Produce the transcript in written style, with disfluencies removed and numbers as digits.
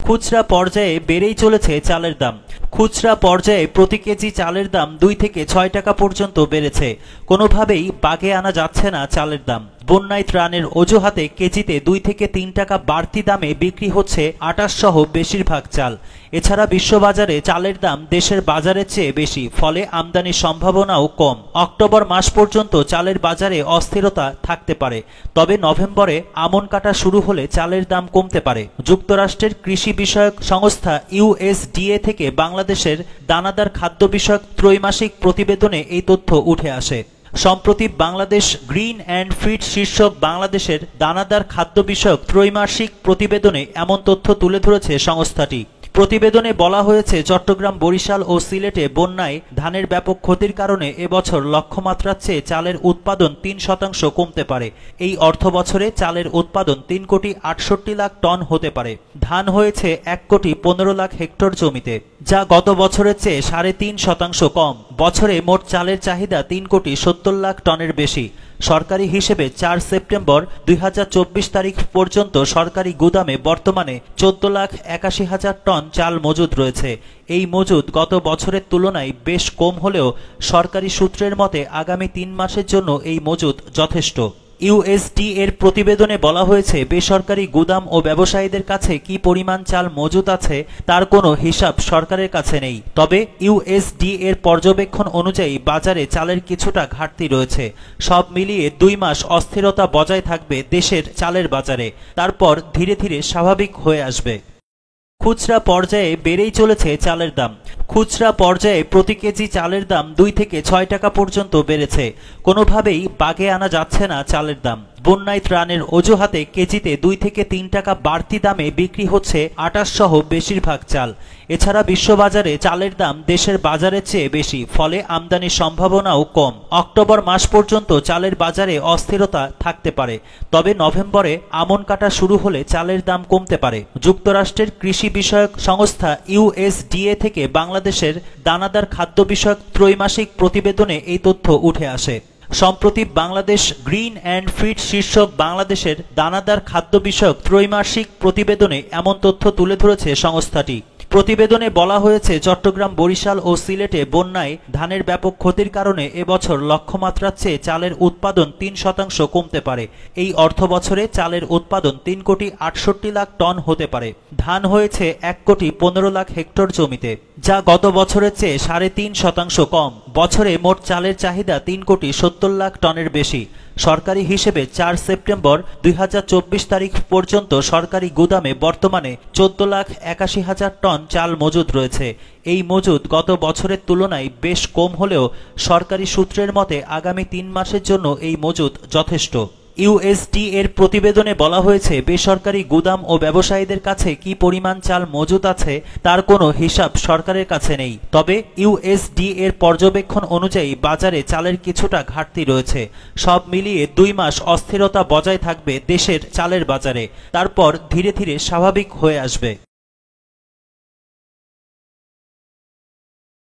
খুচরা পর্যায়ে বেড়েই চলেছে চালের দাম। খুচরা পর্যায়ে প্রতি কেজি চালের দাম 2 থেকে 6 টাকা পর্যন্ত বেড়েছে। কোনোভাবেই বাগে আনা যাচ্ছে না চালের দাম। বন্যায় ত্রাণের অজুহাতে কেজিতে 2 থেকে 3 টাকা বাড়তি দামে বিক্রি হচ্ছে আটাশ সহ বেশিরভাগ চাল। এছাড়া বিশ্ববাজারে চালের দাম দেশের বাজারের চেয়ে বেশি, ফলে আমদানির সম্ভাবনাও কম। অক্টোবর মাস পর্যন্ত চালের বাজারে অস্থিরতা থাকতে পারে, তবে নভেম্বরে আমন কাটা শুরু হলে চালের দাম কমতে পারে। যুক্তরাষ্ট্রের কৃষি বিষয়ক সংস্থা USDA থেকে বাংলাদেশের দানাদার খাদ্য বিষয়ক ত্রৈমাসিক প্রতিবেদনে এই তথ্য উঠে আসে। সম্প্রতি বাংলাদেশ গ্রিন অ্যান্ড ফিড শীর্ষক বাংলাদেশের দানাদার খাদ্য বিষয়ক ত্রৈমাসিক প্রতিবেদনে এমন তথ্য তুলে ধরেছে সংস্থাটি। প্রতিবেদনে বলা হয়েছে, চট্টগ্রাম, বরিশাল ও সিলেটে বন্যায় ধানের ব্যাপক ক্ষতির কারণে এবছর লক্ষ্যমাত্রার চেয়ে চালের উৎপাদন 3% কমতে পারে। এই অর্থবছরে চালের উৎপাদন 3,68,00,000 টন হতে পারে। ধান হয়েছে 1,15,00,000 হেক্টর জমিতে, যা গত বছরের চেয়ে 3.5% কম। বছরে মোট চালের চাহিদা 3,70,00,000 টনের বেশি। সরকারি হিসেবে 4 সেপ্টেম্বর 2024 তারিখ পর্যন্ত সরকারি গুদামে বর্তমানে 14,81,000 টন চাল মজুদ রয়েছে। এই মজুদ গত বছরের তুলনায় বেশ কম হলেও সরকারি সূত্রের মতে আগামী 3 মাসের জন্য এই মজুদ যথেষ্ট। USDA এর প্রতিবেদনে বলা হয়েছে, বেসরকারি গুদাম ও ব্যবসায়ীদের কাছে কি পরিমাণ চাল মজুদ আছে তার কোনো হিসাব সরকারের কাছে নেই। তবে USDA এর পর্যবেক্ষণ অনুযায়ী বাজারে চালের কিছুটা ঘাটতি রয়েছে। সব মিলিয়ে 2 মাস অস্থিরতা বজায় থাকবে দেশের চালের বাজারে, তারপর ধীরে ধীরে স্বাভাবিক হয়ে আসবে। খুচরা পর্যায়ে বেড়েই চলেছে চালের দাম। খুচরা পর্যায়ে প্রতি কেজি চালের দাম 2 থেকে 6 টাকা পর্যন্ত বেড়েছে। কোনোভাবেই বাগে আনা যাচ্ছে না চালের দাম। বন্যায় ত্রাণের অজুহাতে কেজিতে 2 থেকে 3 টাকা বাড়তি দামে বিক্রি হচ্ছে আটাশ সহ বেশিরভাগ চাল। এছাড়া বিশ্ববাজারে চালের দাম দেশের বাজারের চেয়ে বেশি, ফলে আমদানির সম্ভাবনাও কম। অক্টোবর মাস পর্যন্ত চালের বাজারে অস্থিরতা থাকতে পারে, তবে নভেম্বরে আমন কাটা শুরু হলে চালের দাম কমতে পারে। যুক্তরাষ্ট্রের কৃষি বিষয়ক সংস্থা USDA থেকে বাংলাদেশের দানাদার খাদ্য বিষয়ক ত্রৈমাসিক প্রতিবেদনে এই তথ্য উঠে আসে। সম্প্রতি বাংলাদেশ গ্রিন অ্যান্ড ফিড শীর্ষক বাংলাদেশের দানাদার খাদ্য বিষয়ক ত্রৈমাসিক প্রতিবেদনে এমন তথ্য তুলে ধরেছে সংস্থাটি। প্রতিবেদনে বলা হয়েছে, চট্টগ্রাম, বরিশাল ও সিলেটে বন্যায় ধানের ব্যাপক ক্ষতির কারণে এবছর লক্ষ্যমাত্রার চেয়ে চালের উৎপাদন 3% কমতে পারে। এই অর্থবছরে চালের উৎপাদন 3,68,00,000 টন হতে পারে। ধান হয়েছে 1,15,00,000 হেক্টর জমিতে, যা গত বছরের চেয়ে 3.5% কম। বছরে মোট চালের চাহিদা 3,70,00,000 টনের বেশি। সরকারি হিসেবে 4 সেপ্টেম্বর 2024 তারিখ পর্যন্ত সরকারি গুদামে বর্তমানে 14,81,000 টন চাল মজুদ রয়েছে। এই মজুদ গত বছরের তুলনায় বেশ কম হলেও সরকারি সূত্রের মতে আগামী 3 মাসের জন্য এই মজুদ যথেষ্ট। USDA এর প্রতিবেদনে বলা হয়েছে, বেসরকারি গুদাম ও ব্যবসায়ীদের কাছে কি পরিমাণ চাল মজুদ আছে তার কোনো হিসাব সরকারের কাছে নেই। তবে USDA এর পর্যবেক্ষণ অনুযায়ী বাজারে চালের কিছুটা ঘাটতি রয়েছে। সব মিলিয়ে 2 মাস অস্থিরতা বজায় থাকবে দেশের চালের বাজারে, তারপর ধীরে ধীরে স্বাভাবিক হয়ে আসবে।